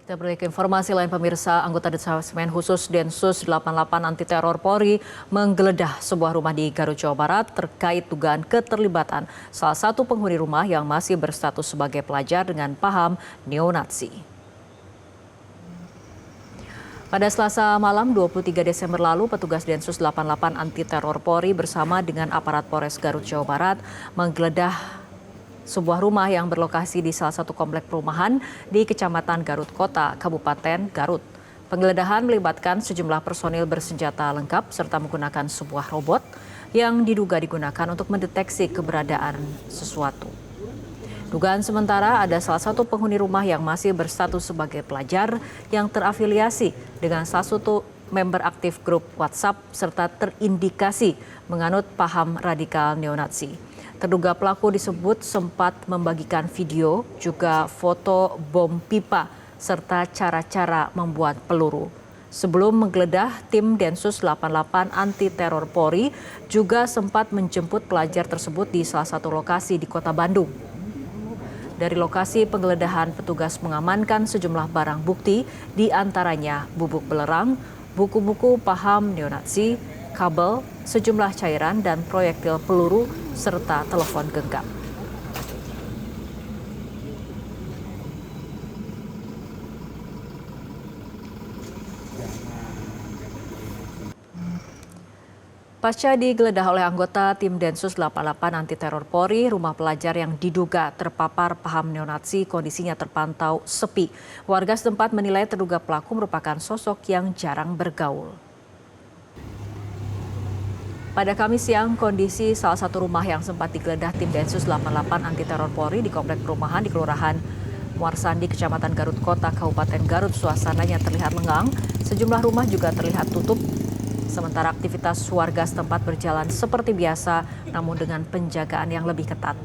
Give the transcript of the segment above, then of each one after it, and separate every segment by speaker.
Speaker 1: Kita beralih ke informasi lain pemirsa, anggota Detesmen Khusus Densus 88 Anti Teror Polri menggeledah sebuah rumah di Garut, Jawa Barat terkait dugaan keterlibatan salah satu penghuni rumah yang masih berstatus sebagai pelajar dengan paham neo-Nazi. Pada Selasa malam 23 Desember lalu, petugas Densus 88 Anti Teror Polri bersama dengan aparat Polres Garut, Jawa Barat menggeledah sebuah rumah yang berlokasi di salah satu komplek perumahan di Kecamatan Garut Kota, Kabupaten Garut. Penggeledahan melibatkan sejumlah personil bersenjata lengkap serta menggunakan sebuah robot yang diduga digunakan untuk mendeteksi keberadaan sesuatu. Dugaan sementara ada salah satu penghuni rumah yang masih berstatus sebagai pelajar yang terafiliasi dengan salah satu member aktif grup WhatsApp serta terindikasi menganut paham radikal neo-Nazi. Terduga pelaku disebut sempat membagikan video, juga foto bom pipa, serta cara-cara membuat peluru. Sebelum menggeledah, tim Densus 88 Anti Teror Polri juga sempat menjemput pelajar tersebut di salah satu lokasi di Kota Bandung. Dari lokasi penggeledahan, petugas mengamankan sejumlah barang bukti, di antaranya bubuk belerang, buku-buku paham neo-Nazi, kabel, sejumlah cairan dan proyektil peluru, serta telepon genggam. Pasca digeledah oleh anggota tim Densus 88 Anti Teror Polri, rumah pelajar yang diduga terpapar paham neo-Nazi kondisinya terpantau sepi. Warga setempat menilai terduga pelaku merupakan sosok yang jarang bergaul. Pada Kamis siang, kondisi salah satu rumah yang sempat digeledah tim Densus 88 Anti Teror Polri di komplek perumahan di Kelurahan Muarsandi, Kecamatan Garut Kota, Kabupaten Garut, suasananya terlihat lengang. Sejumlah rumah juga terlihat tutup, sementara aktivitas warga setempat berjalan seperti biasa, namun dengan penjagaan yang lebih ketat.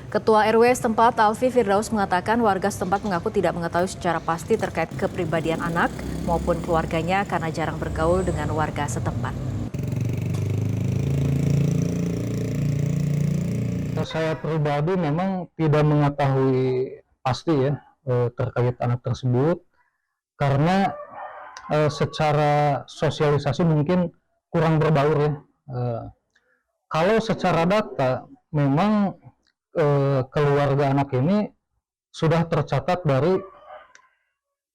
Speaker 1: Ketua RW setempat Alfi Firdaus mengatakan warga setempat mengaku tidak mengetahui secara pasti terkait kepribadian anak maupun keluarganya karena jarang bergaul dengan warga setempat.
Speaker 2: Saya pribadi memang tidak mengetahui pasti ya terkait anak tersebut karena secara sosialisasi mungkin kurang berbaur ya. Kalau secara data memang keluarga anak ini sudah tercatat dari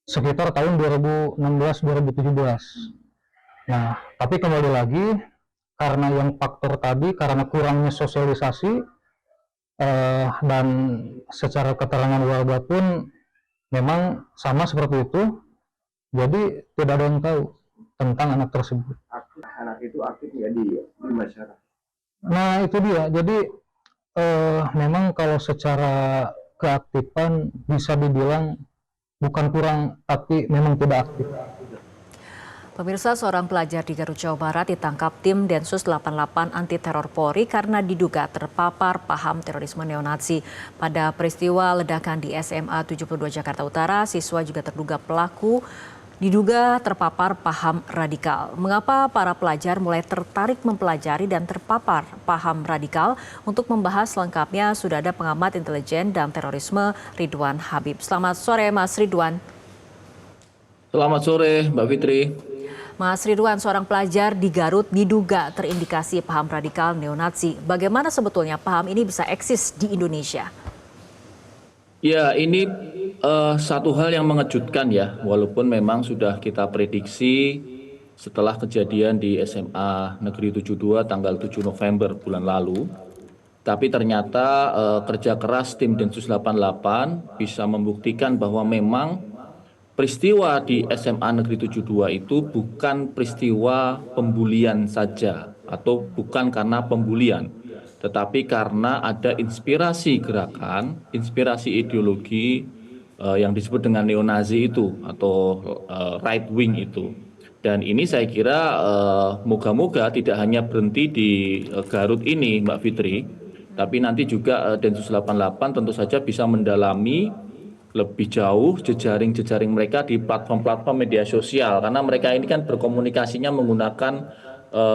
Speaker 2: sekitar tahun 2016-2017. Nah, tapi kembali lagi karena yang faktor tadi, karena kurangnya sosialisasi dan secara keterangan warga pun memang sama seperti itu, jadi tidak ada yang tahu tentang anak tersebut.
Speaker 3: Anak itu aktif nggak di masyarakat?
Speaker 2: Nah itu dia, jadi memang kalau secara keaktifan bisa dibilang bukan kurang, tapi memang tidak aktif.
Speaker 1: Pemirsa, seorang pelajar di Garut, Jawa Barat ditangkap tim Densus 88 Anti Teror Polri karena diduga terpapar paham terorisme neo-Nazi. Pada peristiwa ledakan di SMA 72 Jakarta Utara, siswa juga terduga pelaku diduga terpapar paham radikal. Mengapa para pelajar mulai tertarik mempelajari dan terpapar paham radikal? Untuk membahas lengkapnya sudah ada pengamat intelijen dan terorisme Ridwan Habib. Selamat sore Mas Ridwan.
Speaker 4: Selamat sore Mbak Fitri.
Speaker 1: Mas Ridwan, seorang pelajar di Garut diduga terindikasi paham radikal neo-Nazi. Bagaimana sebetulnya paham ini bisa eksis di Indonesia?
Speaker 4: Ya, ini satu hal yang mengejutkan ya, walaupun memang sudah kita prediksi setelah kejadian di SMA Negeri 72 tanggal 7 November bulan lalu. Tapi ternyata kerja keras tim Densus 88 bisa membuktikan bahwa memang peristiwa di SMA Negeri 72 itu bukan peristiwa pembulian saja atau bukan karena pembulian, tetapi karena ada inspirasi gerakan, inspirasi ideologi yang disebut dengan neo-Nazi itu atau right wing itu. Dan ini saya kira moga-moga tidak hanya berhenti di Garut ini Mbak Fitri, tapi nanti juga Densus 88 tentu saja bisa mendalami lebih jauh jejaring-jejaring mereka di platform-platform media sosial, karena mereka ini kan berkomunikasinya menggunakan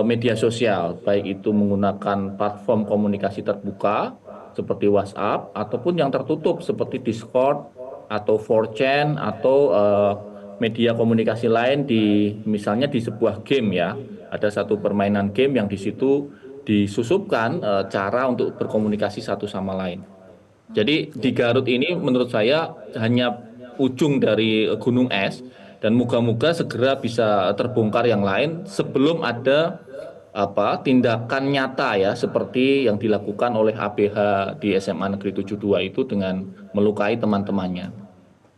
Speaker 4: media sosial, baik itu menggunakan platform komunikasi terbuka seperti WhatsApp ataupun yang tertutup seperti Discord atau 4chan atau media komunikasi lain misalnya di sebuah game ya. Ada satu permainan game yang di situ disusupkan cara untuk berkomunikasi satu sama lain. Jadi di Garut ini menurut saya hanya ujung dari gunung es dan moga-moga segera bisa terbongkar yang lain sebelum ada tindakan nyata ya seperti yang dilakukan oleh ABH di SMA Negeri 72 itu dengan melukai teman-temannya.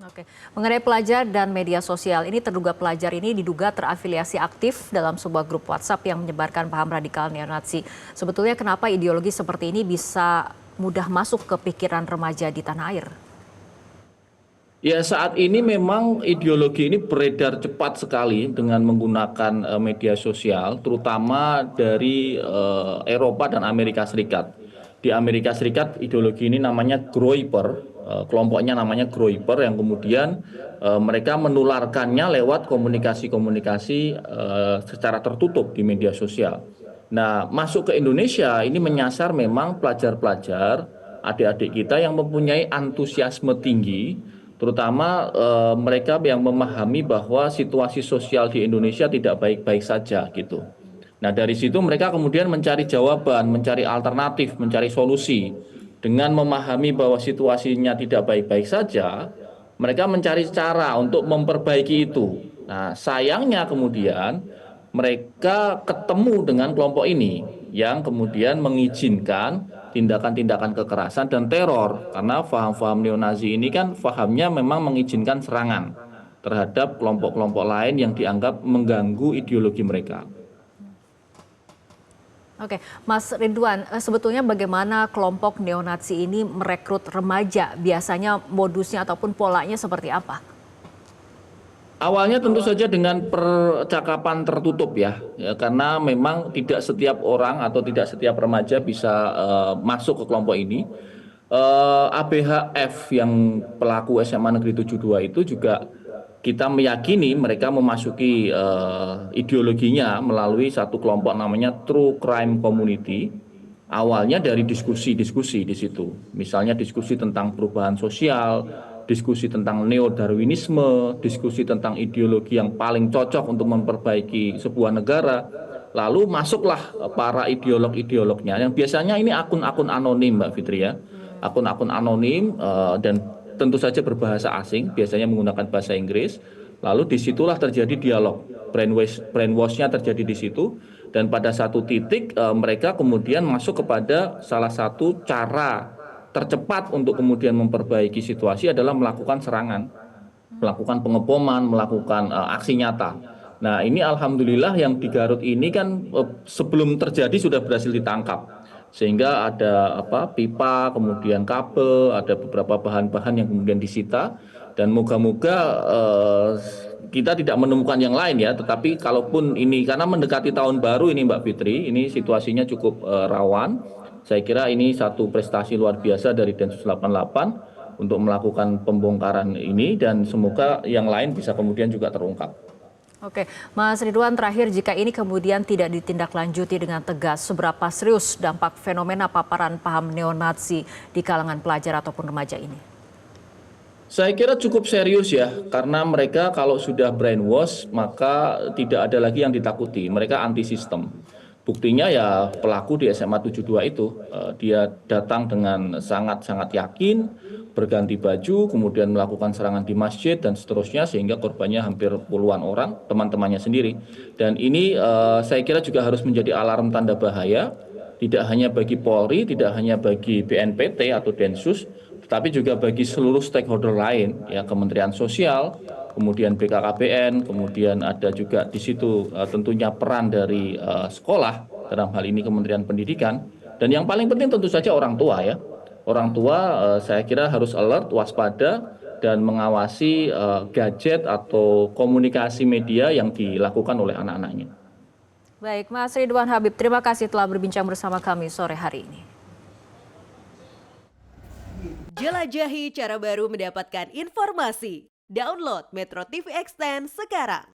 Speaker 1: Oke, mengenai pelajar dan media sosial, ini terduga pelajar ini diduga terafiliasi aktif dalam sebuah grup WhatsApp yang menyebarkan paham radikal neonazi. Sebetulnya kenapa ideologi seperti ini bisa mudah masuk ke pikiran remaja di tanah air?
Speaker 4: Ya saat ini memang ideologi ini beredar cepat sekali dengan menggunakan media sosial, terutama dari Eropa dan Amerika Serikat. Di Amerika Serikat ideologi ini namanya Groyper, kelompoknya namanya Groyper yang kemudian mereka menularkannya lewat komunikasi-komunikasi secara tertutup di media sosial. Nah, masuk ke Indonesia ini menyasar memang pelajar-pelajar, adik-adik kita yang mempunyai antusiasme tinggi, terutama mereka yang memahami bahwa situasi sosial di Indonesia tidak baik-baik saja gitu. Nah dari situ mereka kemudian mencari jawaban, mencari alternatif, mencari solusi. Dengan memahami bahwa situasinya tidak baik-baik saja, mereka mencari cara untuk memperbaiki itu. Nah sayangnya kemudian mereka ketemu dengan kelompok ini yang kemudian mengizinkan tindakan-tindakan kekerasan dan teror karena paham-paham neonazi ini kan pahamnya memang mengizinkan serangan terhadap kelompok-kelompok lain yang dianggap mengganggu ideologi mereka.
Speaker 1: Oke, Mas Ridwan, sebetulnya bagaimana kelompok neonazi ini merekrut remaja? Biasanya modusnya ataupun polanya seperti apa?
Speaker 4: Awalnya tentu saja dengan percakapan tertutup ya, karena memang tidak setiap orang atau tidak setiap remaja bisa masuk ke kelompok ini. ABHF yang pelaku SMA Negeri 72 itu juga kita meyakini mereka memasuki ideologinya melalui satu kelompok namanya True Crime Community. Awalnya dari diskusi-diskusi di situ, misalnya diskusi tentang perubahan sosial, diskusi tentang neo-darwinisme, diskusi tentang ideologi yang paling cocok untuk memperbaiki sebuah negara. Lalu masuklah para ideolog-ideolognya yang biasanya ini akun-akun anonim Mbak Fitri ya. Akun-akun anonim dan tentu saja berbahasa asing, biasanya menggunakan bahasa Inggris. Lalu disitulah terjadi dialog, brainwash-nya terjadi di situ. Dan pada satu titik mereka kemudian masuk kepada salah satu cara tercepat untuk kemudian memperbaiki situasi adalah melakukan serangan, melakukan pengeboman, melakukan aksi nyata. Nah ini alhamdulillah yang di Garut ini kan sebelum terjadi sudah berhasil ditangkap. Sehingga ada pipa, kemudian kabel, ada beberapa bahan-bahan yang kemudian disita. Dan moga-moga kita tidak menemukan yang lain ya, tetapi kalaupun ini karena mendekati tahun baru ini Mbak Fitri, ini situasinya cukup rawan. Saya kira ini satu prestasi luar biasa dari Densus 88 untuk melakukan pembongkaran ini dan semoga yang lain bisa kemudian juga terungkap.
Speaker 1: Oke, Mas Ridwan, terakhir jika ini kemudian tidak ditindaklanjuti dengan tegas, seberapa serius dampak fenomena paparan paham neonazi di kalangan pelajar ataupun remaja ini?
Speaker 4: Saya kira cukup serius ya, karena mereka kalau sudah brainwash maka tidak ada lagi yang ditakuti, mereka anti sistem. Buktinya ya pelaku di SMA 72 itu, dia datang dengan sangat-sangat yakin, berganti baju, kemudian melakukan serangan di masjid dan seterusnya sehingga korbannya hampir puluhan orang, teman-temannya sendiri. Dan ini saya kira juga harus menjadi alarm tanda bahaya, tidak hanya bagi Polri, tidak hanya bagi BNPT atau Densus, tetapi juga bagi seluruh stakeholder lain, ya Kementerian Sosial, kemudian BKKBN, kemudian ada juga di situ tentunya peran dari sekolah, dalam hal ini Kementerian Pendidikan, dan yang paling penting tentu saja orang tua ya. Orang tua saya kira harus alert, waspada, dan mengawasi gadget atau komunikasi media yang dilakukan oleh anak-anaknya.
Speaker 1: Baik, Mas Ridwan Habib, terima kasih telah berbincang bersama kami sore hari ini.
Speaker 5: Jelajahi cara baru mendapatkan informasi. Download Metro TV Extend sekarang.